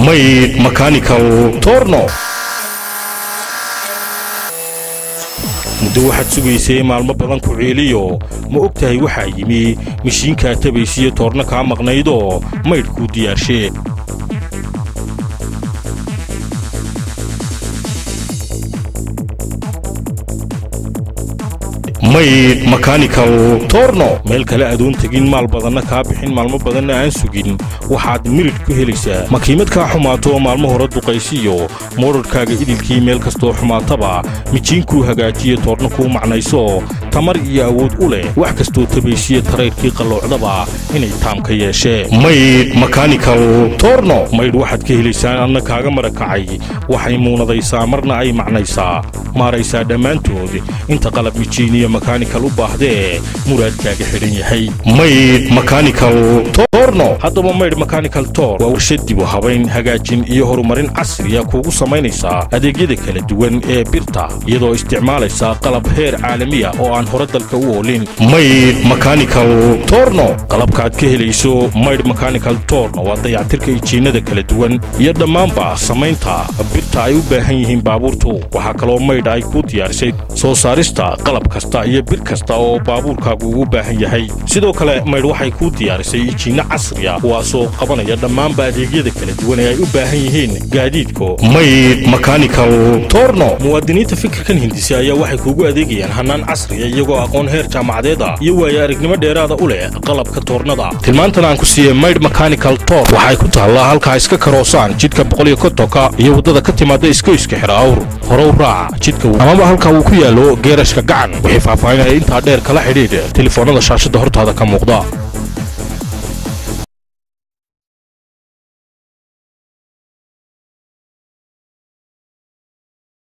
Maid Mechanical Torno. muddo waxaad sugaysay maalmo badan ku ceeliyo ma ogtahay waxa yimi mishiinka tabaysiyo toorna ka maqnaydo maydku diyaarshay Maid Mechanical Torno meel kale adoon tagin maal badanna ka bixin maalmo badanna aan sugin waxaad mirid ku helaysaa makiimad ka xumaato maalmo hore duqaysiyo moorarkaaga idilkii meel kasto xumaataba mijiinku hagaajiyo toorno ku macnayso tamar iyo awood u leh wax kasto tabaysiyo tareerkii qaloocdaba inay taamka yeeshee Maid Mechanical Torno mayd waxaad ka helaysaa anna kaaga marakacay waxay muunadaysaa marna ay macnaysaa maaraysaa dhamaantood inta qalab mijiiniyo mechanical u baahdee muraadkaaga xidhan yahay Maid Mechanical Torno haddaba Maid Mechanical Torno waa warshad dib u habayn hagaajin iyo horumarin casri ah kuugu samaynaysaa adeegyada kala duwan ee birta iyadoo isticmaalaysa qalab heer caalami ah oo aan hore dalka u oolin Maid Mechanical Torno qalabkaad ka helayso Maid Mechanical Torno waa dayactirka injiinada kala duwan iyo dhammaanba samaynta birta ay u baahan yihiin baabuurtu waxa kaloo Maid ay ku diyaarisay soo saarista qalab kasta iyo bir kasta oo baabuurkaagu ugu baahan yahay sidoo kale Maid waxay ku diyaarisay injiino casri ah oo soo qabanaya dhammaanba adeegyada kala duwan ee ay u baahan yihiin gaadiidku Maid Mechanical Torno muwaadiniinta fikirkan hindisa ayaa waxay kuugu adeegayaan hanaan casri ah iyagoo aqoon heer jaamacadeed ah iyo waayo aragnimo dheeraad u leh qalabka toornada tilmaantan aan ku siiyay Maid Mechanical Torno waxay ku taallaa halka iska karoosaan jidka 150 iyo wadada ka timaada iska xiraawr hore u raac jidka amaba halka uu ku yaalo geerashka gacan wixii faahfaahinaya inta dheer kala xidhiidh telefoonada shaashada hortaada ka muuqda